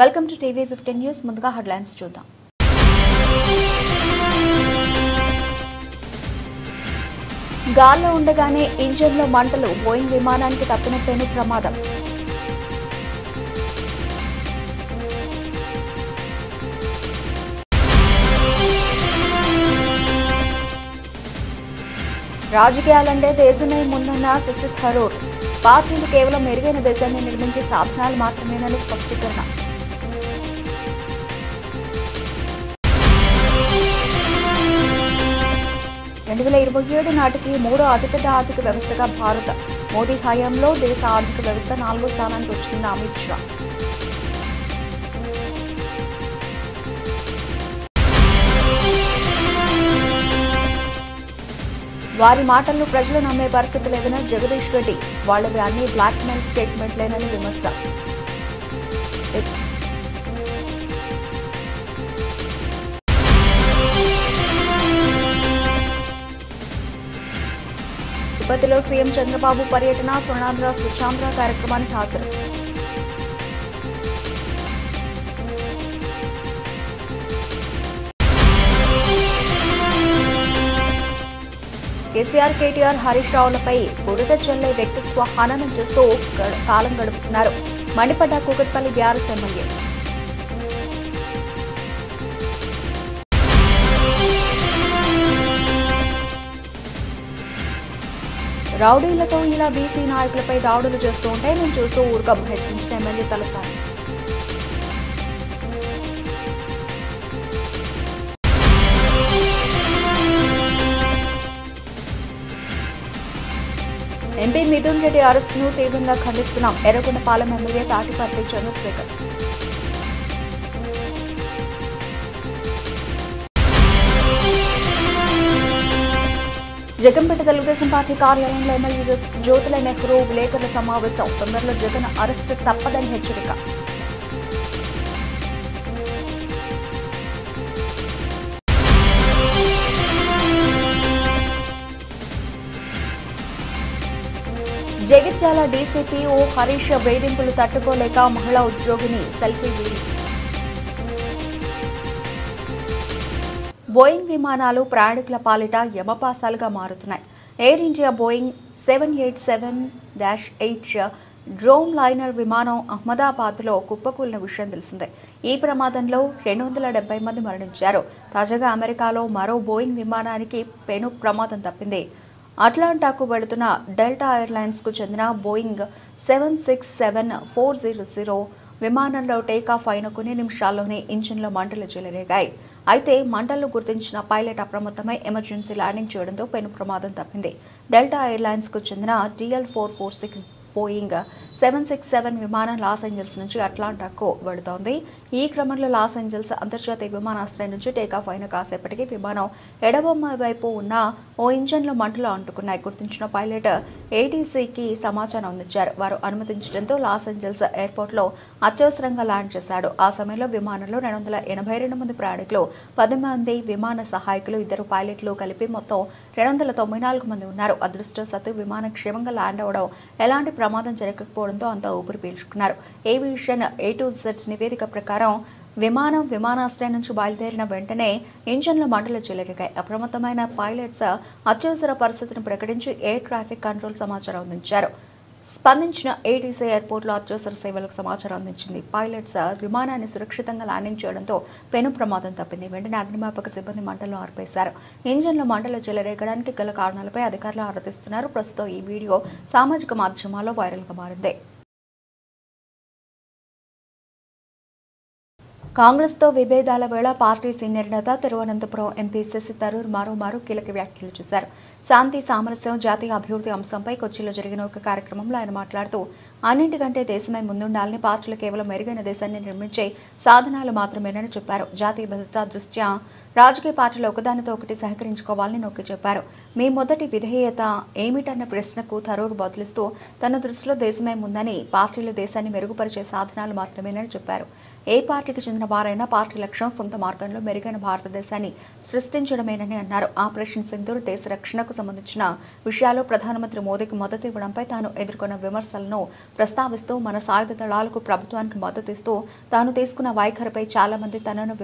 Welcome to TV 15 news. ముందుగా headlines చూద్దాం. గాల్లో ఉండగానే ఇంజిన్లో మంటలు, బోయింగ్ విమానానికి తప్పిన పెను ప్రమాదం. రాజకీయాలంటే దేశమే ముందన్న శశి థరూర్. పార్టీలు కేవలం మెరుగైన దేశాన్ని నిర్మించే సాధనాలు మాత్రమేనని స్పష్టీకరణ. రెండు 2027 నాటికి మూడో అతిపెద్ద ఆర్థిక వ్యవస్థగా భారత్. మోదీ హయాంలో దేశ ఆర్థిక వ్యవస్థ 4వ స్థానానికి వచ్చింది అమిత్ షా. వారి మాటలను ప్రజలు నమ్మే పరిస్థితి లేదని జగదీష్ రెడ్డి. వాళ్ళవి అన్ని బ్లాక్ మెయిల్ స్టేట్మెంట్లేనని విమర్శ. తిరుపతిలో సీఎం చంద్రబాబు పర్యటన, స్వర్ణాంధ్ర స్వచ్ఛాంధ్ర కార్యక్రమానికి హాజరు. కేసీఆర్, కేటీఆర్, హరీష్ రావులపై బురద చల్లే వ్యక్తిత్వ హననం చేస్తూ కాలం గడుపుతున్నారు. మండిపడ్డ కూకట్పల్లి బీఆర్ఎస్ ఎమ్మెల్యే. రౌడీలతో ఇలా బీసీ నాయకులపై దాడులు చేస్తూ ఉంటే మేము చూస్తూ ఊరుకం, హెచ్చరించిన ఎమ్మెల్యే తలసాని. ఎంపీ మిథున్ రెడ్డి అరెస్టును తీవ్రంగా ఖండిస్తున్నాం. ఎర్రగొండపాలెం ఎమ్మెల్యే తాటిపర్తి చంద్రశేఖర్. జగన్పేట తెలుగుదేశం పార్టీ కార్యాలయంలో ఎమ్మెల్యే జ్యోతుల నెహ్రూ విలేకరుల సమావేశం. తొందరలో జగన్ అరెస్టు తప్పదని హెచ్చరిక. జగిత్యాల డీసీపీ ఓ హరీష్ వేధింపులు తట్టుకోలేక మహిళా ఉద్యోగిని సెల్ఫీ వీడి. బోయింగ్ విమానాలు ప్రయాణికుల పాలిట యమపాసాలుగా మారుతున్నాయి. Air India Boeing 787-8 drone liner విమానం అహ్మదాబాద్లో కుప్పకూలిన విషయం తెలిసిందే. ఈ ప్రమాదంలో 270 మంది మరణించారు. తాజాగా అమెరికాలో మరో బోయింగ్ విమానానికి పెను ప్రమాదం తప్పింది. అట్లాంటాకు వెళుతున్న డెల్టా ఎయిర్లైన్స్కు చెందిన బోయింగ్ 767-400 విమానంలో టేకాఫ్ అయిన కొన్ని నిమిషాల్లోనే ఇంజిన్లో మంటలు చెలరేగాయి. అయితే మంటలను గుర్తించిన పైలట్ అప్రమత్తమై ఎమర్జెన్సీ ల్యాండింగ్ చేయడంతో పెను ప్రమాదం తప్పింది. డెల్టా ఎయిర్లైన్స్కు చెందిన DL446 బోయింగ్ 767 విమానం లాస్ ఏంజల్స్ నుంచి అట్లాంటాకు వెళుతోంది. ఈ క్రమంలో లాస్ ఏంజల్స్ అంతర్జాతీయ విమానాశ్రయం నుంచి టేకాఫ్ అయిన కాసేపటికి విమానం ఎడబొమ్మ వైపు ఉన్న ఓ ఇంజన్లో మంటలు అంటుకున్నాయి. గుర్తించిన పైలట్ ATCకి సమాచారం అందించారు. వారు అనుమతించడంతో లాస్ ఏంజల్స్ ఎయిర్పోర్ట్లో అత్యవసరంగా ల్యాండ్ చేశాడు. ఆ సమయంలో విమానంలో 282 మంది ప్రయాణికులు, 10 మంది విమాన సహాయకులు, 2 పైలట్లు కలిపి మొత్తం 294 మంది ఉన్నారు. అదృష్టవశాత్తు విమానం క్షేమంగా ల్యాండ్ అవడం, ఎలాంటి ప్రమాదం జరగకపోవడంతో అంతా ఊపిరి పీల్చుకున్నారు. ఏవియేషన్ A to Z నివేదిక ప్రకారం విమానాశ్రయం నుంచి బయలుదేరిన వెంటనే ఇంజన్ల మంటలు చెలరేగాయి. అప్రమత్తమైన పైలట్స్ అత్యవసర పరిస్థితిని ప్రకటించి ఎయిర్ ట్రాఫిక్ కంట్రోల్ సమాచారం అందించారు. స్పందించిన ATC ఎయిర్పోర్ట్లో అత్యవసర సేవలకు సమాచారం అందించింది. పైలట్స్ విమానాన్ని సురక్షితంగా ల్యాండింగ్ చేయడంతో పెను ప్రమాదం తప్పింది. వెంటనే అగ్నిమాపక సిబ్బంది మంటలను ఆర్పేశారు. ఇంజన్లో మంటలు చెలరేగడానికి గల కారణాలపై అధికారులు ఆరాధిస్తున్నారు. ప్రస్తుతం ఈ వీడియో సామాజిక మాధ్యమాల్లో వైరల్గా మారింది. కాంగ్రెస్తో విభేదాల వేళ పార్టీ సీనియర్ నేత తిరువనంతపురం ఎంపీ శశి థరూర్ మరోమారు కీలక వ్యాఖ్యలు చేశారు. శాంతి, సామరస్యం, జాతీయ అభివృద్ధి అంశంపై కొచ్చిలో జరిగిన ఒక కార్యక్రమంలో ఆయన మాట్లాడుతూ అన్నింటికంటే దేశమే ముందుండాలని, పార్టీలు కేవలం మెరుగైన దేశాన్ని నిర్మించే సాధనాలు మాత్రమేనని చెప్పారు. జాతీయ భద్రతా దృష్ట్యా రాజకీయ పార్టీలు ఒకదానితో ఒకటి సహకరించుకోవాలని నొక్కి చెప్పారు. మీ మొదటి విధేయత ఏమిటన్న ప్రశ్నకు థరూర్ బదులిస్తూ తన దృష్టిలో దేశమే ముందని, పార్టీలు దేశాన్ని మెరుగుపరిచే సాధనాలు మాత్రమేనని చెప్పారు. ఏ పార్టీకి చెందిన వారైనా పార్టీ లక్ష్యం సొంత మార్గంలో మెరుగైన భారతదేశాన్ని సృష్టించడమేనని అన్నారు. ఆపరేషన్ సింధూర్ దేశ రక్షణకు రక్షణకు సంబంధించిన విషయాల్లో ప్రధానమంత్రి మోదీకి మద్దతు ఇవ్వడంపై తాను ఎదుర్కొన్న విమర్శలను ప్రస్తావిస్తూ మన సాయుధ దళాలకు ప్రభుత్వానికి మద్దతు ఇస్తూ తాను తీసుకున్న వైఖరిపై చాలా మంది తనను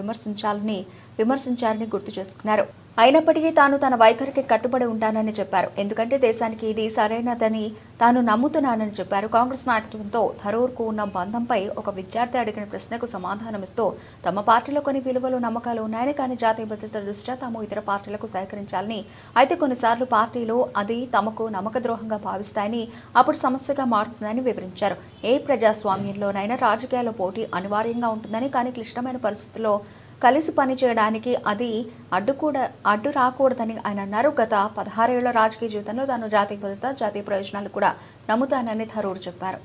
విమర్శించారని గుర్తు చేసుకున్నారు. అయినప్పటికీ తాను తన వైఖరికి కట్టుబడి ఉంటానని చెప్పారు. ఎందుకంటే దేశానికి ఇది సరైనదని తాను నమ్ముతున్నానని చెప్పారు. కాంగ్రెస్ నాయకత్వంతో థరూర్కు ఉన్న బంధంపై ఒక విద్యార్థి అడిగిన ప్రశ్నకు సమాధానమిస్తూ తమ పార్టీలో కొన్ని విలువలు నమ్మకాలు ఉన్నాయని, కానీ జాతీయ భద్రత దృష్ట్యా తాము ఇతర పార్టీలకు సహకరించాలని, అయితే కొన్నిసార్లు పార్టీలు అది తమకు నమ్మకద్రోహంగా భావిస్తాయని, అప్పుడు సమస్యగా మారుతుందని వివరించారు. ఏ ప్రజాస్వామ్యంలోనైనా రాజకీయాల పోటీ అనివార్యంగా ఉంటుందని, కానీ క్లిష్టమైన పరిస్థితుల్లో కలిసి పనిచేయడానికి అది అడ్డు రాకూడదని ఆయన అన్నారు. గత 16 ఏళ్ల రాజకీయ జీవితంలో తాను జాతీయ భద్రత, జాతీయ ప్రయోజనాలు కూడా నమ్ముతానని థరూర్ చెప్పారు.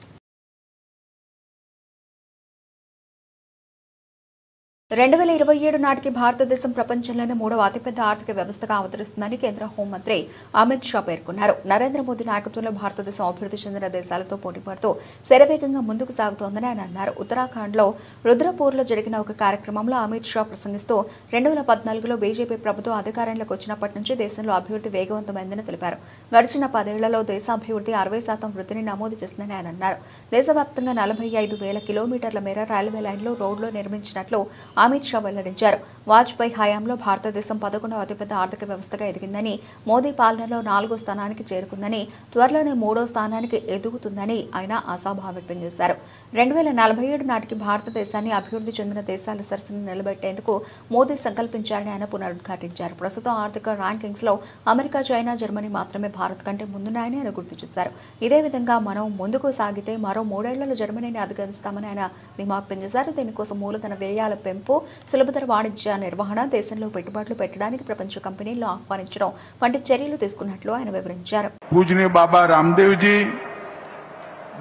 2027 నాటికి భారతదేశం ప్రపంచంలోనే 3వ అతిపెద్ద ఆర్థిక వ్యవస్థగా అవతరిస్తుందని కేంద్ర హోంమంత్రి అమిత్ షా పేర్కొన్నారు. నరేంద్ర మోదీ నాయకత్వంలో భారతదేశం అభివృద్ధి చెందిన దేశాలతో పోటీపడుతూ శరవేగంగా ముందుకు సాగుతోందని ఆయన అన్నారు. ఉత్తరాఖండ్లో రుద్రపూర్లో జరిగిన ఒక కార్యక్రమంలో అమిత్ షా ప్రసంగిస్తూ 2014లో బీజేపీ ప్రభుత్వం అధికారంలోకి వచ్చినప్పటి నుంచి దేశంలో అభివృద్ధి వేగవంతమైందని తెలిపారు. గడిచిన 10 ఏళ్లలో దేశాభివృద్ధి 60% వృద్ధిని నమోదు చేసిందని ఆయన అన్నారు. దేశవ్యాప్తంగా 45,000 కిలోమీటర్ల మేర రైల్వే లైన్లు, రోడ్లు నిర్మించినట్లు అమిత్ షా వెల్లడించారు. వాజ్పేయి హయాంలో భారతదేశం 11వ అతిపెద్ద ఆర్థిక వ్యవస్థగా ఎదిగిందని, మోదీ పాలనలో 4వ స్థానానికి చేరుకుందని, త్వరలోనే 3వ స్థానానికి ఎదుగుతుందని ఆయన ఆశాభావం వ్యక్తం చేశారు. 2047 నాటికి భారతదేశాన్ని అభివృద్ధి చెందిన దేశాల సరసన నిలబెట్టేందుకు మోదీ సంకల్పించారని ఆయన పునరుద్ఘాటించారు. ప్రస్తుతం ఆర్థిక ర్యాంకింగ్స్ లో అమెరికా, చైనా, జర్మనీ మాత్రమే భారత్ కంటే ముందున్నాయని ఆయన గుర్తు చేశారు. ఇదే విధంగా మనం ముందుకు సాగితే మరో 3 ఏళ్లలో జర్మనీని అధిగమిస్తామని ఆయన ధీమా వ్యక్తం చేశారు. దీనికోసం మూలధన వ్యయాల పెంపు, సులభతర వాణిజ్య నిర్వహణ, దేశంలో పెట్టుబడులు పెట్టడానికి ప్రపంచ కంపెనీలను ఆహ్వానించడం వంటి చర్యలు తీసుకున్నట్లు ఆయన వివరించారు. पूजनीय बाबा रामदेव जी,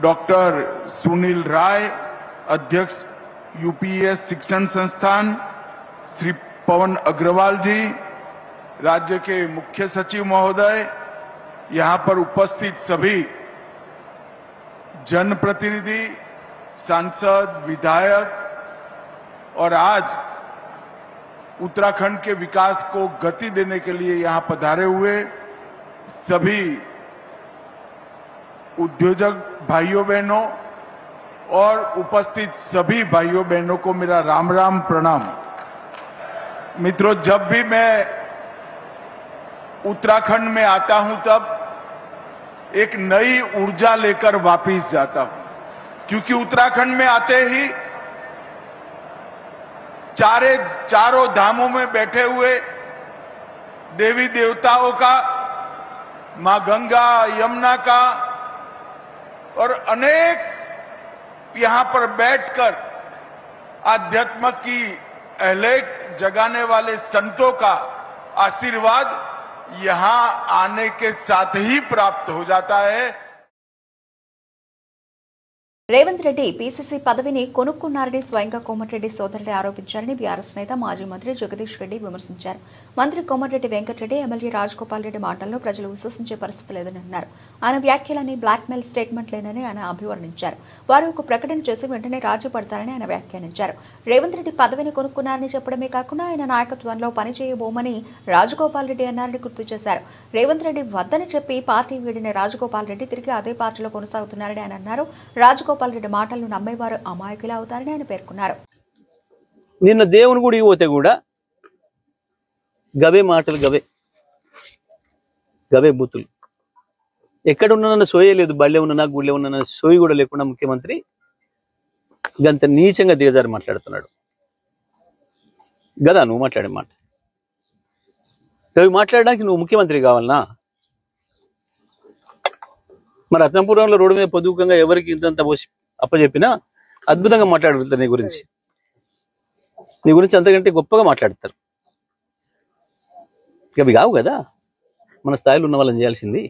डॉक्टर सुनील राय, अध्यक्ष यूपीएस शिक्षण संस्थान, श्री पवन अग्रवाल जी, राज्य के मुख्य सचिव महोदय, यहां पर उपस्थित सभी जनप्रतिनिधि, सांसद, विधायक और आज उत्तराखंड के विकास को गति देने के लिए यहां पधारे हुए सभी उद्योजक भाइयों बहनों और उपस्थित सभी भाइयों बहनों को मेरा राम राम प्रणाम। मित्रों, जब भी मैं उत्तराखंड में आता हूं तब एक नई ऊर्जा लेकर वापस जाता हूं, क्योंकि उत्तराखंड में आते ही चारों धामों में बैठे हुए देवी देवताओं का, मां गंगा, यमुना का और अनेक यहां पर बैठकर आध्यात्म की अहलेक जगाने वाले संतों का आशीर्वाद यहां आने के साथ ही प्राप्त हो जाता है। రేవంత్ రెడ్డి పీసీసీ పదవిని కొనుక్కున్నారని స్వయంగా కోమటిరెడ్డి సోదరుడే ఆరోపించారని బీఆర్ఎస్ నేత మాజీ మంత్రి జగదీష్ రెడ్డి విమర్శించారు. మంత్రి కోమటిరెడ్డి వెంకటరెడ్డి, ఎమ్మెల్యే రాజగోపాల్ రెడ్డి మాటలను ప్రజలు విశ్వసించే పరిస్థితి లేదని అన్నారు. ఆయన వ్యాఖ్యలని బ్లాక్మెయిల్ స్టేట్మెంట్లేనని ఆయన అభివర్ణించారు. వారు ఒక ప్రకటన చేసి వెంటనే రాజీ పడతారని ఆయన వ్యాఖ్యానించారు. రేవంత్ రెడ్డి పదవిని కొనుక్కున్నారని చెప్పడమే కాకుండా ఆయన నాయకత్వంలో పనిచేయబోమని రాజగోపాల్ రెడ్డి అన్నారని గుర్తు చేశారు. రేవంత్ రెడ్డి వద్దని చెప్పి పార్టీ వీడిన రాజగోపాల్ రెడ్డి తిరిగి అదే పార్టీలో కొనసాగుతున్నారని ఆయన అన్నారు. రాజగోపాల్ రెడ్డి మాటలను నమ్మేవారు అమాయకులు అవుతారని ఆయన పేర్కొన్నారు. నిన్న దేవుని గుడికి పోతే కూడా గవే మాటలు, గవే బూతులు. ఎక్కడున్నా సోయే లేదు, బళ్ళే ఉన్నా గుళ్ళే ఉన్నా సోయి కూడా లేకుండా ముఖ్యమంత్రి గంత నీచంగా దిగజారి మాట్లాడుతున్నాడు. గదా నువ్వు మాట్లాడే మాట? అవి మాట్లాడడానికి నువ్వు ముఖ్యమంత్రి కావాలనా? మరి రత్నపురంలో రోడ్డు మీద పొదుపుకంగా ఎవరికి ఇంతంత పోసి అప్పచెప్పినా అద్భుతంగా మాట్లాడుతారు. నీ గురించి అంతకంటే గొప్పగా మాట్లాడతారు. అవి కావు కదా మన స్థాయిలో ఉన్న వాళ్ళని చేయాల్సింది.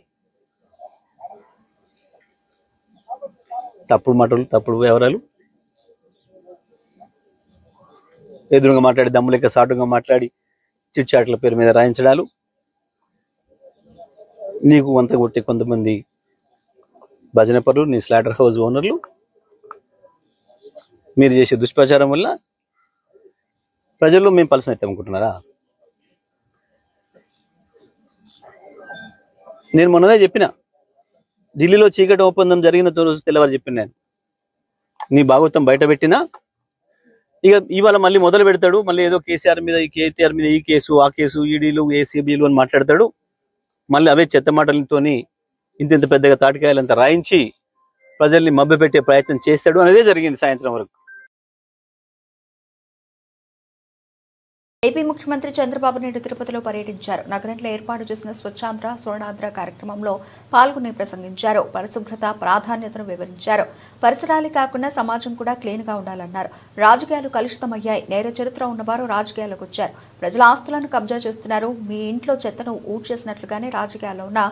తప్పుడు మాటలు, తప్పుడు వ్యవహారాలు, ఎదురుగా మాట్లాడి దమ్ము లెక్క సాటుగా మాట్లాడి చిట్చాట్ల పేరు మీద రాయించడాలు, నీకు వంత కొట్టే కొంతమంది భజన పరులు, నీ స్లాటర్ హౌస్ ఓనర్లు, మీరు చేసే దుష్ప్రచారం వల్ల ప్రజల్లో మేము పలసనెత్తామనుకుంటున్నారా? నేను మొన్ననే చెప్పిన, ఢిల్లీలో చీకటి ఒప్పందం జరిగిన రోజు తెల్లవారు చెప్పిన నేను, నీ భాగవతం బయట పెట్టినా ఇక ఇవాళ మళ్ళీ మొదలు పెడతాడు, మళ్ళీ ఏదో కేసీఆర్ మీద కేటీఆర్ మీద ఈ కేసు ఆ కేసు ఈడీలు ఏసీబీలు అని మాట్లాడతాడు. మళ్ళీ అవే చెత్త మాటలతోని ఇంత పెద్దగా తాటికాయలంతా రాయించి ప్రజల్ని మభ్యపెట్టే ప్రయత్నం చేస్తాడు అనేదే జరిగింది సాయంత్రం వరకు. ఏపీ ముఖ్యమంత్రి చంద్రబాబు నాయుడు తిరుపతిలో పర్యటించారు. నగరంలో ఏర్పాటు చేసిన స్వచ్ఛాంధ్ర స్వర్ణాంధ్ర కార్యక్రమంలో పాల్గొని ప్రసంగించారు. పరిశుభ్రత ప్రాధాన్యతను వివరించారు. పరిసరాలే కాకుండా సమాజం కూడా క్లీన్ గా ఉండాలన్నారు. రాజకీయాలు కలుషితమయ్యాయి, నేర చరిత్ర ఉన్నవారు రాజకీయాలకు వచ్చారు, ప్రజల ఆస్తులను కబ్జా చేస్తున్నారు, మీ ఇంట్లో చెత్తను ఊడ్చేసినట్లుగానే రాజకీయాల్లో ఉన్న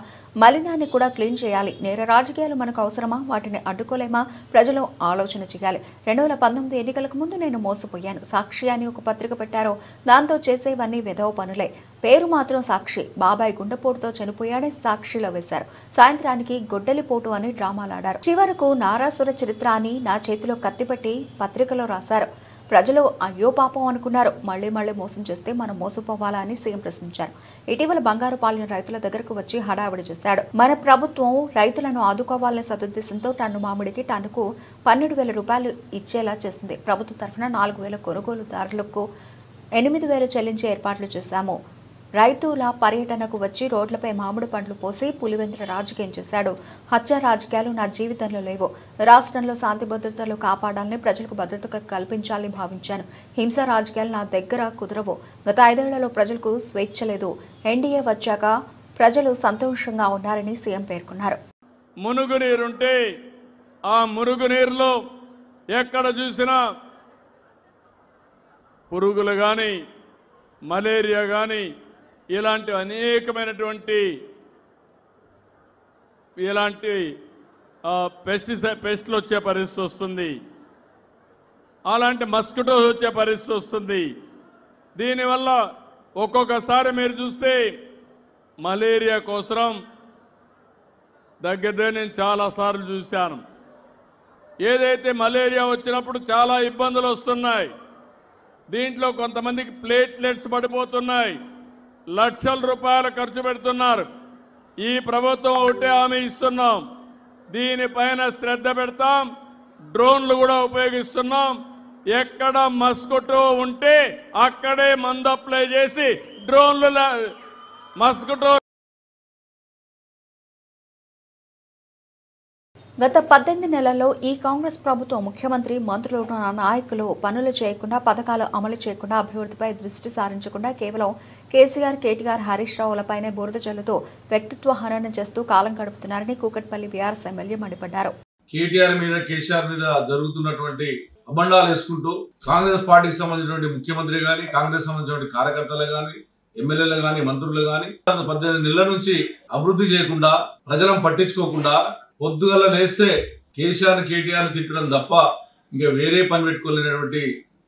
మలినాన్ని కూడా క్లీన్ చేయాలి. నేర రాజకీయాలు మనకు అవసరమా, వాటిని అడ్డుకోలేమా, ప్రజలు ఆలోచన చేయాలి. 2019 ఎన్నికలకు ముందు నేను మోసపోయాను, సాక్షి అని ఒక పత్రిక పెట్టారు, దాంతో చేసేవన్నీ వెధవ పనులే, పేరు మాత్రం సాక్షి, బాబాయ్ గుండెపోటుతో చనిపోయాడని సాక్షిలో వేశారు. సాయంత్రానికి గొడ్డలిపోటు అని డ్రామాలాడారు. చివరకు నారాసుర చరిత్ర అని నా చేతిలో కత్తిపెట్టి పత్రికలో రాశారు. ప్రజలు అయ్యో పాపం అనుకున్నారు. మళ్లీ మోసం చేస్తే మనం మోసపోవాలా అని సీఎం ప్రశ్నించారు. ఇటీవల బంగారుపాలెం రైతుల దగ్గరకు వచ్చి హడావిడి చేశాడు. మన ప్రభుత్వం రైతులను ఆదుకోవాలనే సదుద్దేశంతో టన్ను మామిడికి టన్నుకు 12,000 రూపాయలు ఇచ్చేలా చేసింది. ప్రభుత్వం తరఫున 4,000 కొనుగోలుదారులకు 8,000 చెల్లించే ఏర్పాట్లు చేశాము. రైతుల పర్యటనకు వచ్చి రోడ్లపై మామిడి పండ్లు పోసి పులివెందుల రాజకీయం చేశాడు. హత్య రాజకీయాలు నా జీవితంలో లేవు. రాష్ట్రంలో శాంతి భద్రతలు కాపాడాలని, ప్రజలకు భద్రత కల్పించాలని భావించాను. హింస రాజకీయాలు నా దగ్గర కుదరవు. గత 5 ఏళ్లలో ప్రజలకు స్వేచ్ఛ లేదు. ఎన్డీఏ వచ్చాక ప్రజలు సంతోషంగా ఉన్నారని సీఎం పేర్కొన్నారు. మురుగునీరుంటే ఆ మురుగునీరులో ఎక్కడ చూసినా పురుగులు కానీ, మలేరియా కానీ, ఇలాంటి అనేకమైనటువంటి పెస్ట్లు వచ్చే పరిస్థితి వస్తుంది. అలాంటి మస్కిటోస్ వచ్చే పరిస్థితి వస్తుంది. దీనివల్ల ఒక్కొక్కసారి మీరు చూస్తే మలేరియా కోసం దగ్గర నేను చాలాసార్లు చూశాను. ఏదైతే మలేరియా వచ్చినప్పుడు చాలా ఇబ్బందులు వస్తున్నాయి. దీంట్లో కొంతమందికి ప్లేట్లెట్స్ పడిపోతున్నాయి. లక్షల రూపాయలు ఖర్చు పెడుతున్నారు. ఈ ప్రభుత్వం ఒకటే హామీ ఇస్తున్నాం, దీనిపైన శ్రద్ధ పెడతాం. డ్రోన్లు కూడా ఉపయోగిస్తున్నాం. ఎక్కడ మస్కిటో ఉంటే అక్కడే మందు అప్లై చేసి డ్రోన్లు మస్కిటో. గత 18 నెలల్లో ఈ కాంగ్రెస్ ప్రభుత్వం ముఖ్యమంత్రి, మంత్రులు, నాయకులు పనులు చేయకుండా, పథకాలు అమలు చేయకుండా, అభివృద్ధిపై దృష్టి సారించకుండా కేవలం కేసీఆర్, కేటీఆర్, హరీష్ రావులపైనే బురద జల్లుతూ వ్యక్తిత్వ హననం చేస్తూ కాలం గడుపుతున్నారని కూకట్పల్లి బీఆర్ఎస్ ఎమ్మెల్యే మండిపడ్డారు. కేటీఆర్ మీద, కేసీఆర్ మీద జరుగుతున్నటువంటి అబండాలు వేసుకుంటూ కాంగ్రెస్ పార్టీకి సంబంధించినటువంటి ముఖ్యమంత్రి గాని, కాంగ్రెస్ సంబంధించినటువంటి కార్యకర్తలు గాని, ఎమ్మెల్యేలు గాని, మంత్రులు గాని 18 నెలల నుంచి అభివృద్ధి చేయకుండా, ప్రజలను పట్టించుకోకుండా, పొద్దుగల లేస్తే కేసీఆర్, కేటీఆర్ తిట్టడం తప్ప ఇంకా వేరే పని పెట్టుకోలేనటువంటి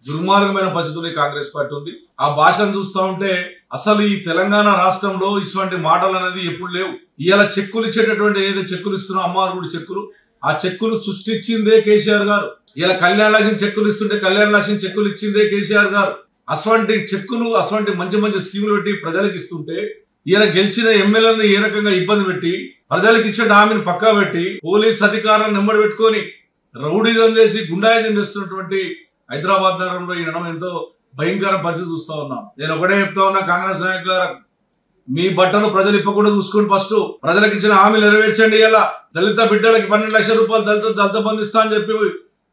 దుర్మార్గమైన పరిస్థితుల్లో కాంగ్రెస్ పార్టీ ఉంది. ఆ భాషను చూస్తూ ఉంటే అసలు ఈ తెలంగాణ రాష్ట్రంలో ఇటువంటి మాటలు అనేది ఎప్పుడు లేవు. ఇవాళ చెక్కులు ఇచ్చేటటువంటి ఏదైతే చెక్కులు ఇస్తున్నా అమ్మవారు కూడా చెక్కులు, ఆ చెక్కులు సృష్టించిందే కేసీఆర్ గారు. ఇలా కళ్యాణ లక్ష్యం చెక్కులు ఇస్తుంటే కళ్యాణ లక్ష్యం చెక్కులు ఇచ్చిందే కేసీఆర్ గారు. అటువంటి చెక్కులు, అటువంటి మంచి మంచి స్కీములు పెట్టి ప్రజలకు ఇస్తుంటే ఈయన గెలిచిన ఎమ్మెల్యేలను ఏ రకంగా ఇబ్బంది పెట్టి, ప్రజలకు ఇచ్చిన హామీని పక్కా పెట్టి, పోలీస్ అధికారులను నెంబడి పెట్టుకొని రౌడీజం చేసి గుండాయిజం చేస్తున్నటువంటి హైదరాబాద్ నగరంలో ఈ నడమ ఎంతో భయంకర పరిస్థితి చూస్తా ఉన్నాం. నేను ఒకటే చెప్తా ఉన్నా, కాంగ్రెస్ నాయకులారా, మీ బట్టలు ప్రజలు ఇప్పకుండా చూసుకొని ఫస్ట్ ప్రజలకు ఇచ్చిన హామీలు నెరవేర్చండి. ఇలా దళిత బిడ్డలకి 12 లక్షల రూపాయలు దళిత బంధు ఇస్తా అని చెప్పి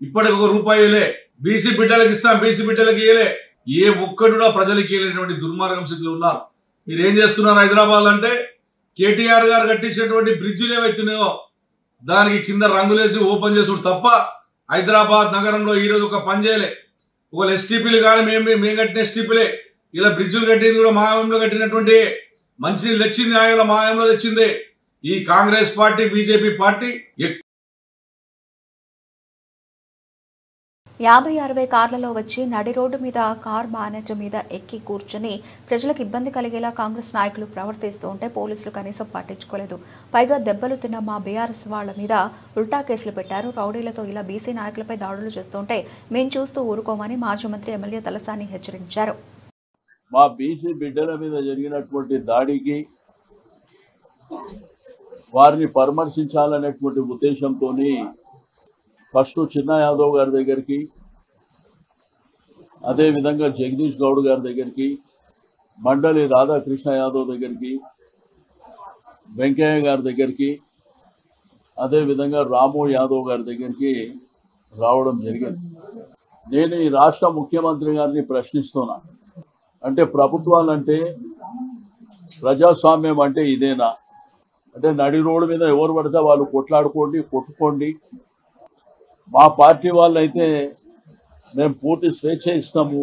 ఇప్పటికి ₹1 ఇలే. బీసీ బిడ్డలకు ఇస్తాం, బీసీ బిడ్డలకి ఇయలే. ఏ ఒక్కడు కూడా ప్రజలకి ఇయలేటువంటి దుర్మార్గం స్థితిలో ఉన్నారు. మీరు ఏం చేస్తున్నారు హైదరాబాద్ అంటే, కేటీఆర్ గారు కట్టించినటువంటి బ్రిడ్జిలు ఏవైతున్నాయో దానికి కింద రంగులేసి ఓపెన్ చేసుడు తప్ప హైదరాబాద్ నగరంలో ఈరోజు ఒక పని చేయలే. ఒకవేళ ఎస్టీపీలు కానీ మేము కట్టిన ఎస్టీపీలే. ఇలా బ్రిడ్జులు కట్టింది కూడా మాయంలో కట్టినటువంటి, మంచినీళ్ళు తెచ్చింది ఆయన మాయంలో తెచ్చింది ఈ కాంగ్రెస్ పార్టీ, బీజేపీ పార్టీ. 50-60 కార్లలో వచ్చి నడి రోడ్డు మీద కార్ బానెట్ మీద ఎక్కి కూర్చుని ప్రజలకు ఇబ్బంది కలిగేలా కాంగ్రెస్ నాయకులు ప్రవర్తిస్తూ ఉంటే పోలీసులు కనీసం పట్టించుకోలేదు. పైగా దెబ్బలు తిన్న మా బీఆర్ఎస్ వాళ్ల మీద ఉల్టా కేసులు పెట్టారు. రౌడీలతో ఇలా బీసీ నాయకులపై దాడులు చేస్తుంటే మేము చూస్తూ ఊరుకోమని మాజీ మంత్రి ఎమ్మెల్యే తలసాని హెచ్చరించారు. మా బీసీ బిడ్డల మీద జరిగినటువంటి దాడికి వారిని పరామర్శించాలనేటువంటి ఉద్దేశంతో ఫస్ట్ చిన్న యాదవ్ గారి దగ్గరికి, అదేవిధంగా జగదీష్ గౌడ్ గారి దగ్గరికి, మండలి రాధాకృష్ణ యాదవ్ దగ్గరికి, వెంకయ్య గారి దగ్గరికి, అదేవిధంగా రాము యాదవ్ గారి దగ్గరికి రావడం జరిగింది. నేను ఈ రాష్ట్ర ముఖ్యమంత్రి గారిని ప్రశ్నిస్తున్నా, అంటే ప్రభుత్వాలంటే ప్రజాస్వామ్యం అంటే ఇదేనా? అంటే నడి రోడ్డు మీద ఎవరు పడితే వాళ్ళు కొట్టుకోండి. మా పార్టీ వాళ్ళు అయితే మేము పూర్తి స్వేచ్ఛ ఇస్తాము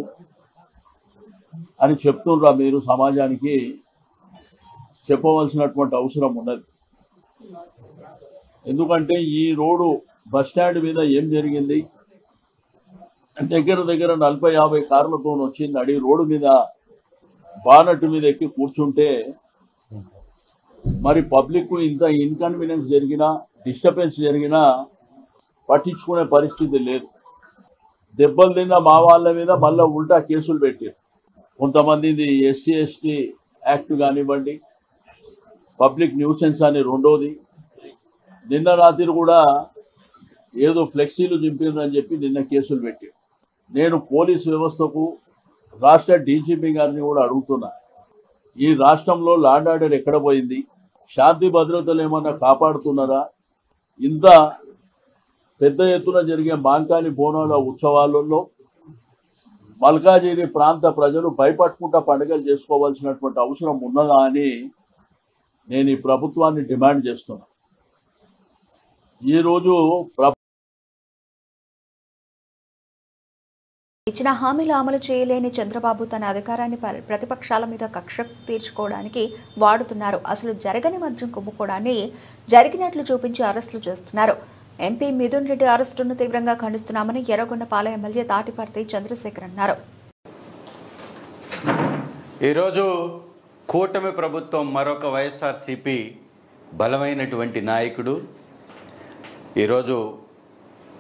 అని చెప్తుండ్రా? మీరు సమాజానికి చెప్పవలసినటువంటి అవసరం ఉన్నది. ఎందుకంటే ఈ రోడ్డు బస్టాండ్ మీద ఏం జరిగింది? దగ్గర 40-50 కార్లతో వచ్చి నడి రోడ్డు మీద బానట్టు మీద ఎక్కి కూర్చుంటే మరి పబ్లిక్ ఇంత ఇన్కన్వీనియన్స్ జరిగినా, డిస్టర్బెన్స్ జరిగినా పట్టించుకునే పరిస్థితి లేదు. దెబ్బలు తిన్న మా వాళ్ళ మీద మళ్ళా ఉల్టా కేసులు పెట్టారు. కొంతమంది SC/ST యాక్ట్ కానివ్వండి, పబ్లిక్ న్యూసెన్స్ అని రెండోది. నిన్న రాత్రి కూడా ఏదో ఫ్లెక్సీలు చింపిందని చెప్పి నిన్న కేసులు పెట్టారు. నేను పోలీస్ వ్యవస్థకు, రాష్ట్ర డీజీపీ గారిని కూడా అడుగుతున్నా, ఈ రాష్ట్రంలో లా అండ్ ఆర్డర్ ఎక్కడ పోయింది? శాంతి భద్రతలు ఏమన్నా కాపాడుతున్నారా? ఇంత పెద్ద ఎత్తున జరిగే మాంకాళి బోనాల ఉత్సవాలలో మల్కాజిగిరి ప్రాంత ప్రజలు భయపట్టుకుంటా పండుగలు చేసుకోవాల్సినటువంటి అవసరం ఉన్నదా అని నేను ఈ ప్రభుత్వాన్ని డిమాండ్ చేస్తున్నా. ఈరోజు ఇచ్చిన హామీలు అమలు చేయలేని చంద్రబాబు తన అధికారాన్ని ప్రతిపక్షాల మీద కక్ష తీర్చుకోవడానికి వాడుతున్నారు. అసలు జరగని మద్యం కుంభకోణాన్ని జరిగినట్లు చూపించి అరెస్టులు చేస్తున్నారు. ఎంపీ మిథున్ రెడ్డి అరెస్టును తీవ్రంగా ఖండిస్తున్నామని ఎర్రగొండపాలెం ఎమ్మెల్యే తాటిపర్తి చంద్రశేఖర్ అన్నారు. ఈరోజు కూటమి ప్రభుత్వం మరొక వైఎస్ఆర్సీపీ బలమైనటువంటి నాయకుడు, ఈరోజు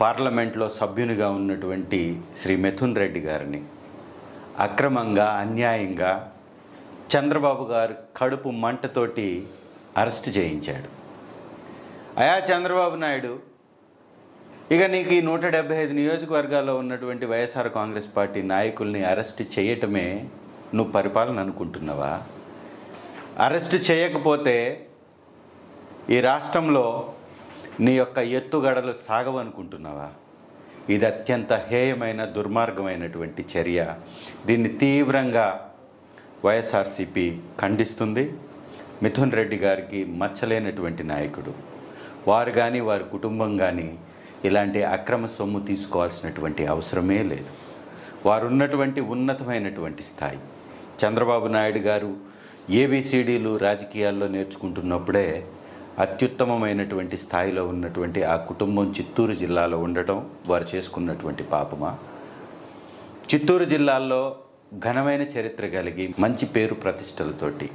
పార్లమెంట్లో సభ్యునిగా ఉన్నటువంటి శ్రీ మిథున్ రెడ్డి గారిని అక్రమంగా, అన్యాయంగా చంద్రబాబు గారు కడుపు మంటతోటి అరెస్ట్ చేయించాడు. అయా చంద్రబాబు నాయుడు, ఇక నీకు ఈ 175 నియోజకవర్గాల్లో ఉన్నటువంటి వైఎస్ఆర్ కాంగ్రెస్ పార్టీ నాయకుల్ని అరెస్ట్ చేయటమే నువ్వు పరిపాలన అనుకుంటున్నావా? అరెస్ట్ చేయకపోతే ఈ రాష్ట్రంలో నీ యొక్క ఎత్తుగడలు సాగవనుకుంటున్నావా? ఇది అత్యంత హేయమైన, దుర్మార్గమైనటువంటి చర్య. దీన్ని తీవ్రంగా వైఎస్ఆర్సీపీ ఖండిస్తుంది. మిథున్ రెడ్డి గారికి మచ్చలేనటువంటి నాయకుడు. వారు కానీ, వారి కుటుంబం కానీ ఇలాంటి అక్రమ సొమ్ము తీసుకోవాల్సినటువంటి అవసరమే లేదు. వారు ఉన్నటువంటి ఉన్నతమైనటువంటి స్థాయి. చంద్రబాబు నాయుడు గారు ABCDలు రాజకీయాల్లో నేర్చుకుంటున్నప్పుడే అత్యుత్తమమైనటువంటి స్థాయిలో ఉన్నటువంటి ఆ కుటుంబం చిత్తూరు జిల్లాలో ఉండటం వారు చేసుకున్నటువంటి పాపమా? చిత్తూరు జిల్లాలో ఘనమైన చరిత్ర కలిగి మంచి పేరు ప్రతిష్టలతోటి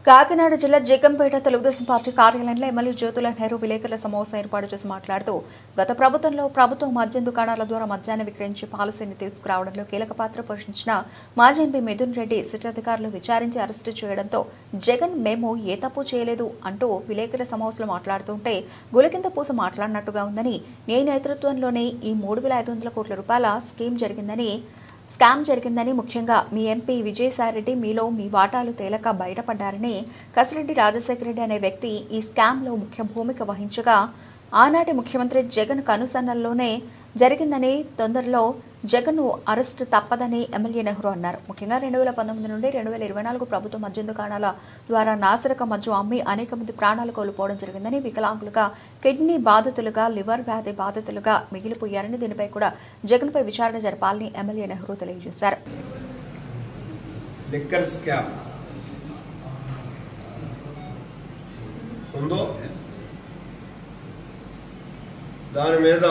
కాకినాడ జిల్లా జగ్గంపేట తెలుగుదేశం పార్టీ కార్యాలయంలో ఎమ్మెల్యే జ్యోతుల నెహ్రూ విలేకరుల సమావేశం ఏర్పాటు చేసి మాట్లాడుతూ గత ప్రభుత్వం మద్యం దుకాణాల ద్వారా మద్యాన్ని విక్రయించే పాలసీని తీసుకురావడంలో కీలక పాత్ర పోషించిన మాజీ ఎంపీ మిథున్ రెడ్డి సిట్ అధికారులు విచారించి అరెస్టు చేయడంతో జగన్ మేము ఏ తప్పు చేయలేదు అంటూ విలేకరుల సమావేశంలో మాట్లాడుతుంటే గులకింద పూస మాట్లాడినట్టుగా ఉందని, నీ నేతృత్వంలోనే ఈ 3,500 కోట్ల రూపాయల స్కామ్ జరిగిందని, ముఖ్యంగా మీ ఎంపీ విజయసాయిరెడ్డి మీలో మీ వాటాలు తేలక బయటపడ్డారని, కసిరెడ్డి రాజశేఖర రెడ్డి అనే వ్యక్తి ఈ స్కామ్లో ముఖ్య భూమిక వహించగా ఆనాటి ముఖ్యమంత్రి జగన్ కనుసన్నల్లోనే జరిగిందని, తొందరలో జగన్ అరెస్టు తప్పదని ఎమ్మెల్యే నెహ్రూ అన్నారు. ముఖ్యంగా 2019 నుండి 2024 ప్రభుత్వ మద్యం దుకాణాల ద్వారా నాసిరక మద్యం అమ్మి అనేక మంది ప్రాణాలు కోల్పోవడం జరిగిందని, వికలాంగులుగా, కిడ్నీ బాధితులుగా, లివర్ వ్యాధి బాధితులుగా మిగిలిపోయారని, దీనిపై కూడా జగన్పై విచారణ జరపాలని ఎమ్మెల్యే నెహ్రూ తెలియజేశారు. లిక్కర్ స్కామ్ ఉందో దాని మీద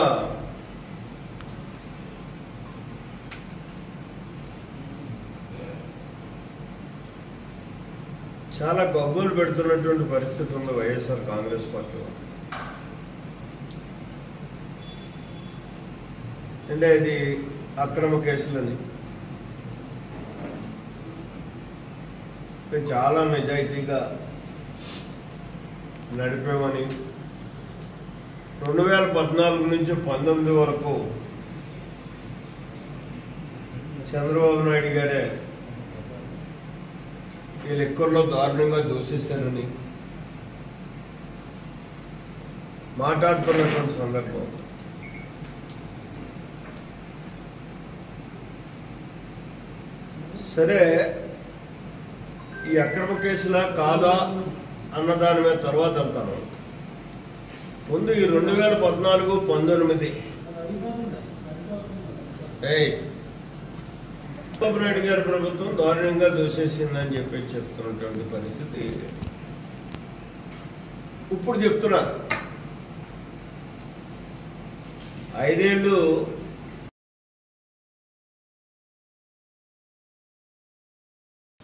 చాలా గబ్బులు పెడుతున్నటువంటి పరిస్థితి ఉంది వైఎస్ఆర్ కాంగ్రెస్ పార్టీలో. అంటే ఇది అక్రమ కేసులని చాలా నిజాయితీగా నడిపామని 2014 నుంచి 19 వరకు చంద్రబాబు నాయుడు గారే ఈ లెక్కల్లో దారుణంగా దూషిస్తారని మాట్లాడుతున్నటువంటి సందర్భం. సరే, ఈ అక్రమ కేసులా కాదా అన్నదాని మీద తర్వాత వెళ్తాను. ముందు ఈ 2014-19 చంద్రబాబు నాయుడు గారి ప్రభుత్వం దారుణంగా దూషేసిందని చెప్పి చెప్తున్నటువంటి పరిస్థితి ఇప్పుడు చెప్తున్నారు. 5 ఏళ్ళు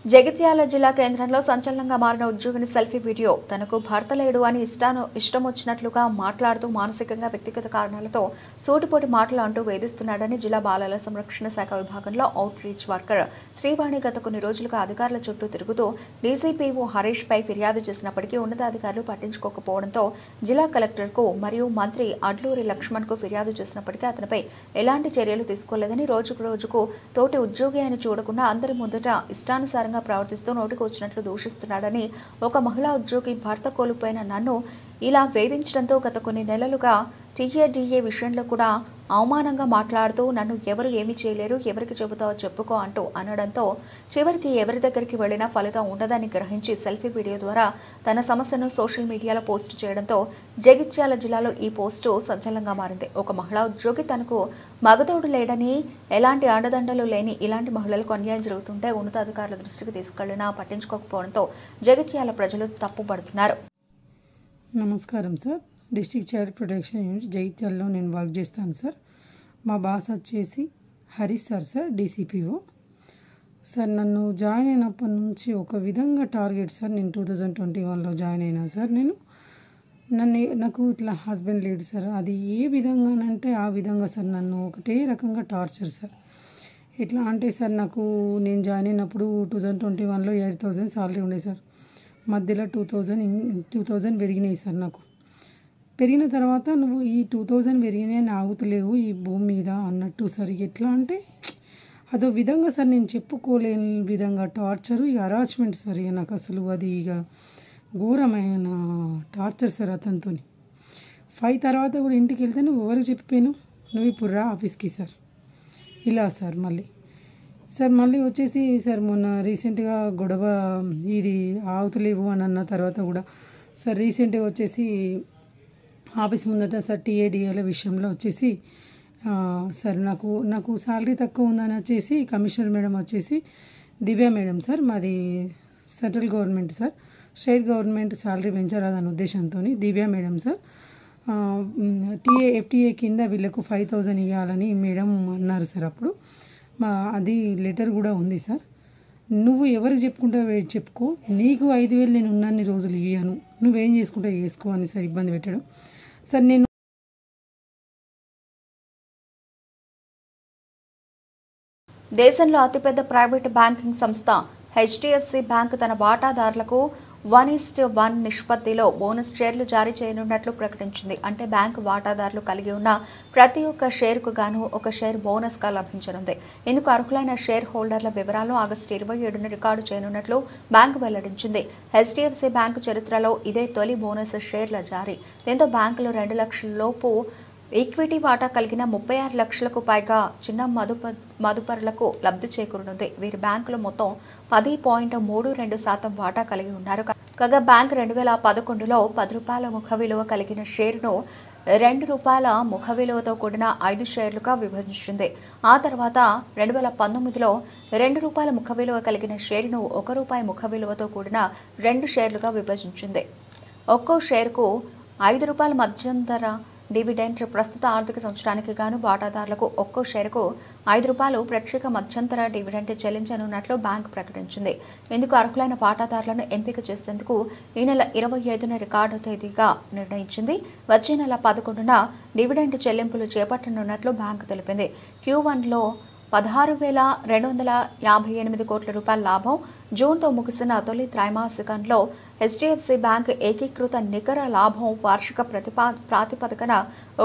జగిత్యాల జిల్లా కేంద్రంలో సంచలనంగా మారిన ఉద్యోగిని సెల్ఫీ వీడియో. తనకు భర్త లేడు అని ఇష్టం వచ్చినట్లుగా మాట్లాడుతూ మానసికంగా వ్యక్తిగత కారణాలతో సూటిపోటి మాటలు అంటూ వేధిస్తున్నాడని జిల్లా బాలల సంరక్షణ శాఖ విభాగంలో అవుట్ రీచ్ వర్కర్ శ్రీవాణి గత కొన్ని రోజులుగా అధికారుల చుట్టూ తిరుగుతూ డీసీపీఓ హరీష్ పై ఫిర్యాదు చేసినప్పటికీ ఉన్నతాధికారులు పట్టించుకోకపోవడంతో జిల్లా కలెక్టర్కు మరియు మంత్రి అడ్లూరి లక్ష్మణ్కు ఫిర్యాదు చేసినప్పటికీ అతనిపై ఎలాంటి చర్యలు తీసుకోలేదని రోజుకు రోజుకు తోటి ఉద్యోగి అని చూడకుండా అందరి ముందట ఇష్టానుసారంగా ప్రవర్తిస్తూ నోటికి వచ్చినట్లు దూషిస్తున్నాడని, ఒక మహిళా ఉద్యోగి భర్త కోల్పోయిన నన్ను ఇలా వేధించడంతో గత కొన్ని నెలలుగా టీఏడీఏ విషయంలో కూడా అవమానంగా మాట్లాడుతూ నన్ను ఎవరు ఏమీ చేయలేరు, ఎవరికి చెబుతావో చెప్పుకో అంటూ అనడంతో చివరికి ఎవరి దగ్గరికి వెళ్లినా ఫలితం ఉండదని గ్రహించి సెల్ఫీ వీడియో ద్వారా తన సమస్యను సోషల్ మీడియాలో పోస్టు చేయడంతో జగిత్యాల జిల్లాలో ఈ పోస్టు సంచలనంగా మారింది. ఒక మహిళా ఉద్యోగి తనకు మగతోడు లేడని, ఎలాంటి అండదండలు లేని ఇలాంటి మహిళలకు అన్యాయం జరుగుతుంటే ఉన్నతాధికారుల దృష్టికి తీసుకెళ్లినా పట్టించుకోకపోవడంతో జగిత్యాల ప్రజలు తప్పుపడుతున్నారు. నమస్కారం sir. District child protection unit జగిత్యాలలో నేను వర్క్ చేస్తాను సార్. మా బాస్ వచ్చేసి హరీష్ సార్ డీసీపీఓ సార్. నన్ను జాయిన్ అయినప్పటి నుంచి ఒక విధంగా టార్గెట్ సార్. నేను 2021లో జాయిన్ అయినా సార్. నాకు ఇట్లా హస్బెండ్ లేడు సార్. అది ఏ విధంగానంటే ఆ విధంగా సార్ నన్ను ఒకటే రకంగా టార్చర్ సార్. ఎట్లా అంటే సార్, నేను జాయిన్ అయినప్పుడు 2021లో 8,000 సాలరీ ఉండే సార్. మధ్యలో 2,000 పెరిగినాయి సార్. నాకు పెరిగిన తర్వాత నువ్వు ఈ 2,000 పెరిగినాయని ఆగుతలేవు ఈ భూమి మీద అన్నట్టు సార్. ఎట్లా అంటే అదో విధంగా సార్, నేను చెప్పుకోలేని విధంగా టార్చరు, ఇక హరాస్మెంట్ సార్. ఇక నాకు అసలు అది ఇక ఘోరమైన టార్చర్ సార్ అతనితో. 5 తర్వాత కూడా ఇంటికి వెళ్తే నువ్వు ఎవరికి చెప్పిపోయాను, నువ్వు ఇప్పుడు రా ఆఫీస్కి సార్, ఇలా సార్. మళ్ళీ వచ్చేసి సార్ మొన్న రీసెంట్గా గొడవ ఇది ఆగుతలేవు అని అన్న తర్వాత కూడా సార్ రీసెంట్గా వచ్చేసి ఆఫీస్ ముందట సార్ టీఏడీఏల విషయంలో వచ్చేసి సార్ నాకు శాలరీ తక్కువ ఉందని వచ్చేసి కమిషనర్ మేడం వచ్చేసి దివ్య మేడం సార్, మాది central government sir, state government salary పెంచరాదన్న ఉద్దేశంతో దివ్య మేడం సార్ ఎఫ్టీఏ కింద వీళ్ళకు 5,000 ఇవ్వాలని మేడం అన్నారు సార్. అప్పుడు అది లెటర్ కూడా ఉంది సార్. నువ్వు ఎవరికి చెప్పుకుంటావో చెప్పుకో, నీకు 5,000 నేను ఉన్నన్ని రోజులు ఇవ్వను, నువ్వేం చేసుకుంటావు చేసుకో అని సార్ ఇబ్బంది పెట్టడం సార్. నేను దేశంలో అతిపెద్ద ప్రైవేటు బ్యాంకింగ్ సంస్థ హెచ్డిఎఫ్సి బ్యాంకు తన వాటాదారులకు 1:1 నిష్పత్తిలో బోనస్ షేర్లు జారీ చేయనున్నట్లు ప్రకటించింది. అంటే బ్యాంకు వాటాదారులు కలిగి ఉన్న ప్రతి ఒక్క షేర్కు గాను ఒక షేర్ బోనస్గా లభించనుంది. ఇందుకు అర్హులైన షేర్ హోల్డర్ల వివరాలను ఆగస్టు 27న రికార్డు చేయనున్నట్లు బ్యాంకు వెల్లడించింది. హెచ్డిఎఫ్సి బ్యాంకు చరిత్రలో ఇదే తొలి బోనస్ షేర్ల జారీ. దీంతో బ్యాంకులో 2 లక్షల లోపు ఈక్విటీ వాటా కలిగిన 36 లక్షలకు పైగా చిన్న మదుపరులకు లబ్ధి చేకూరనుంది. వీరి బ్యాంకులో మొత్తం 10.32% వాటా కలిగి ఉన్నారు. కాగా బ్యాంక్ 2011లో ₹10 ముఖ విలువ కలిగిన షేరును ₹2 ముఖ విలువతో కూడిన 5 షేర్లుగా విభజించింది. ఆ తర్వాత 2019లో ₹2 ముఖ విలువ కలిగిన షేరును ₹1 ముఖ విలువతో కూడిన 2 షేర్లుగా విభజించింది. ఒక్కో షేరుకు ₹5 మధ్యంతర డివిడెండ్. ప్రస్తుత ఆర్థిక సంవత్సరానికి గాను వాటాదారులకు ఒక్కో షేరుకు ₹5 ప్రత్యేక మధ్యంతర డివిడెండ్ చెల్లించనున్నట్లు బ్యాంకు ప్రకటించింది. ఇందుకు అర్హులైన వాటాదారులను ఎంపిక చేసేందుకు ఈ నెల 25న రికార్డు తేదీగా నిర్ణయించింది. వచ్చే నెల 11న డివిడెండ్ చెల్లింపులు చేపట్టనున్నట్లు బ్యాంకు తెలిపింది. Q1లో 16,258 కోట్ల రూపాయల లాభం. జూన్తో ముగిసిన తొలి త్రైమాసికంలో హెచ్డిఎఫ్సి బ్యాంక్ ఏకీకృత నికర లాభం వార్షిక ప్రాతిపదికన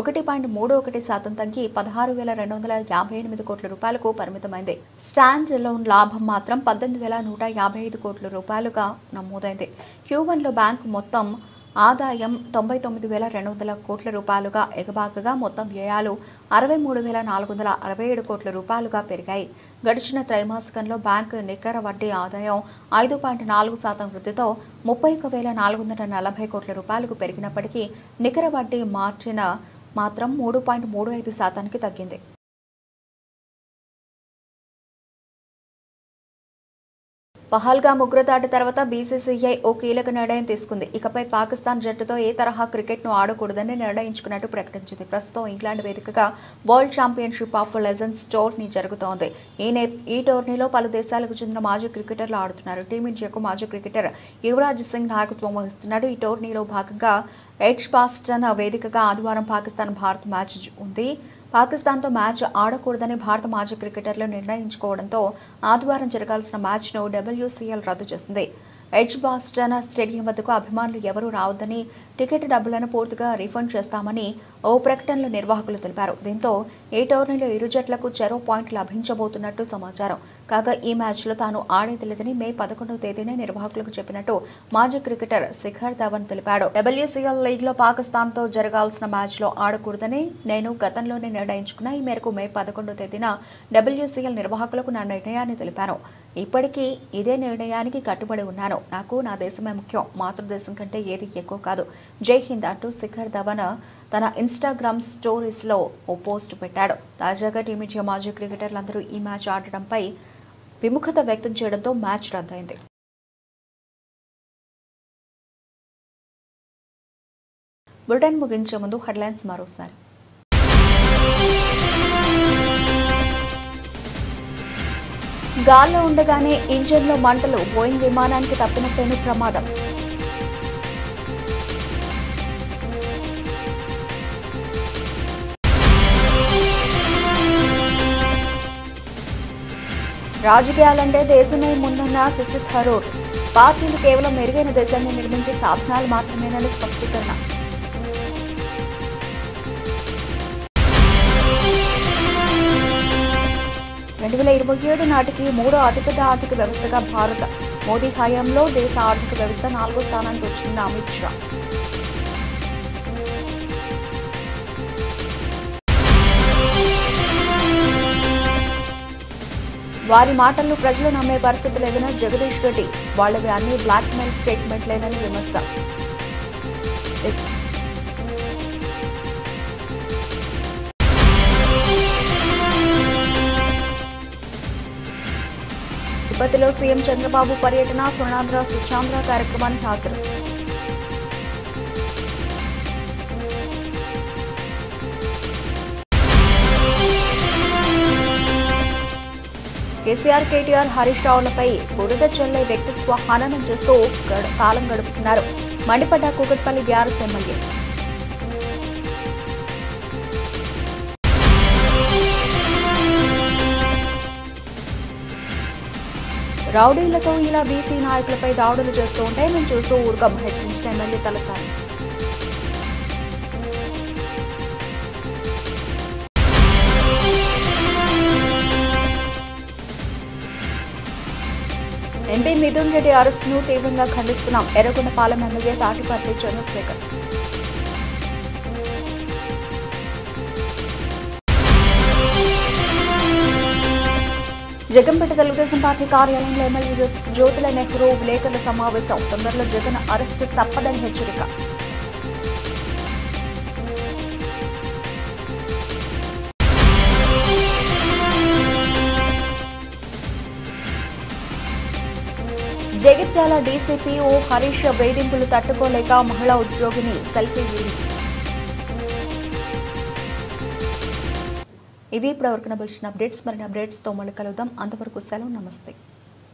1.31% తగ్గి 16,258 కోట్ల రూపాయలకు పరిమితమైంది. స్టాండ్ అలోన్ లాభం మాత్రం 18,155 కోట్ల రూపాయలుగా నమోదైంది. Q1లో బ్యాంకు మొత్తం ఆదాయం 99,200 కోట్ల రూపాయలుగా ఎగబాకగా మొత్తం వ్యయాలు 63,467 కోట్ల రూపాయలుగా పెరిగాయి. గడిచిన త్రైమాసికంలో బ్యాంకు నికర వడ్డీ ఆదాయం 5.4% వృద్ధితో 31,440 కోట్ల రూపాయలకు పెరిగినప్పటికీ నికర వడ్డీ మార్జిన్ మాత్రం 3.35% తగ్గింది. పహల్గామ్ ఉగ్రదాడి తర్వాత బీసీసీఐ ఓ కీలక నిర్ణయం తీసుకుంది. ఇకపై పాకిస్తాన్ జట్టుతో ఏ తరహా క్రికెట్ను ఆడకూడదని నిర్ణయించుకున్నట్టు ప్రకటించింది. ప్రస్తుతం ఇంగ్లాండ్ వేదికగా world championship of legends tourney జరుగుతోంది. ఈ టోర్నీలో పలు దేశాలకు చెందిన మాజీ క్రికెటర్లు ఆడుతున్నారు. టీమిండియాకు మాజీ క్రికెటర్ యువరాజ్ సింగ్ నాయకత్వం వహిస్తున్నాడు. ఈ టోర్నీలో భాగంగా ఎడ్జ్బాస్టన్ వేదికగా ఆదివారం పాకిస్తాన్ భారత్ మ్యాచ్ ఉంది. పాకిస్తాన్తో మ్యాచ్ ఆడకూడదని భారత మాజీ క్రికెటర్లు నిర్ణయించుకోవడంతో ఆదివారం జరగాల్సిన మ్యాచ్ను WCL రద్దు చేసింది. ఎడ్జ్బాస్టన్ స్టేడియం వద్దకు అభిమానులు ఎవరూ రావద్దని, టికెట్ డబ్బులను పూర్తిగా రీఫండ్ చేస్తామని ఓ ప్రకటనలో నిర్వాహకులు తెలిపారు. దీంతో ఈ టోర్నీలో ఇరు జట్లకు చెరో పాయింట్ లభించబోతున్నట్టు సమాచారం. కాగా ఈ మ్యాచ్లో తాను ఆడేది లేదని మే 11వ తేదీనే నిర్వాహకులకు చెప్పినట్టు మాజీ క్రికెటర్ శిఖర్ ధవన్ తెలిపాడు. WCL లీగ్లో పాకిస్తాన్తో జరగాల్సిన మ్యాచ్లో ఆడకూడదని నేను గతంలోనే నిర్ణయించుకున్నా. ఈ మేరకు మే 11వ తేదీన WCL నిర్వాహకులకు నా నిర్ణయాన్ని తెలిపాను. ఇప్పటికీ ఇదే నిర్ణయానికి కట్టుబడి ఉన్నాను. నాకు నా దేశమే ముఖ్యం. మాతృదేశం కంటే ఏది ఎక్కువ కాదు. జై హింద్ అంటూ శిఖర్ ధవన్ తన ఇన్స్టాగ్రామ్ స్టోరీస్లో ఓ పోస్ట్ పెట్టాడు. తాజాగా టీమిండియా మాజీ క్రికెటర్లందరూ ఈ మ్యాచ్ ఆడటంపై విముఖత వ్యక్తం చేయడంతో మ్యాచ్ రద్దయింది. బులెటిన్ ముగించే ముందు హెడ్లైన్స్ మరోసారి. గాల్లో ఉండగానే ఇంజిన్లో మంటలు, బోయింగ్ విమానానికి తప్పిన పెను ప్రమాదం. రాజకీయాలంటే దేశమే ముందన్న శశి థరూర్. పార్టీలు కేవలం మెరుగైన దేశాన్ని నిర్మించే సాధనాలు మాత్రమేనని స్పష్టీకరణ. రెండు 2027 నాటికి 3వ అతిపెద్ద ఆర్థిక వ్యవస్థగా భారత. మోదీ హయాంలో దేశ ఆర్థిక వ్యవస్థ 4వ స్థానానికి వచ్చింది అమిత్ షా. వారి మాటలను ప్రజలు నమ్మే పరిస్థితి లేదని జగదీష్ రెడ్డి. వాళ్ళవి అన్ని బ్లాక్ మెయిల్ స్టేట్మెంట్లేనని విమర్శ. తిరుపతిలో సీఎం చంద్రబాబు పర్యటన, స్వర్ణాంధ్ర స్వచ్ఛాంధ్ర కార్యక్రమానికి హాజరు. కేసీఆర్, కేటీఆర్, హరీష్ రావులపై బురద చల్లే వ్యక్తిత్వ హననం చేస్తూ కాలం గడుపుతున్నారు. మండిపడ్డ కూకట్పల్లి బీఆర్ఎస్ ఎమ్మెల్యే. రౌడీలతో ఇలా బీసీ నాయకులపై దాడులు చేస్తూ ఉంటే మేము చూస్తూ ఊరుకం, హెచ్చరించిన ఎమ్మెల్యే తలసాని. ఎంపీ మిథున్ రెడ్డి అరెస్టును తీవ్రంగా ఖండిస్తున్నాం. ఎర్రగొండపాలెం ఎమ్మెల్యే తాటిపర్తి చంద్రశేఖర్. జగన్పేట తెలుగుదేశం పార్టీ కార్యాలయంలో ఎమ్మెల్యే జ్యోతుల నెహ్రూ విలేకరుల సమావేశం. తొందరలో జగన్ అరెస్టు తప్పదని హెచ్చరిక. జగిత్యాల డీసీపీ ఓ హరీష్ వేధింపులు తట్టుకోలేక మహిళా ఉద్యోగిని సెల్ఫీ వీడి. ఇవి ఇప్పటివరకు నడిచిన అప్డేట్స్. మరిన్ని అప్డేట్స్తో మళ్ళీ కలుద్దాం. అంతవరకు సెలవు. నమస్తే.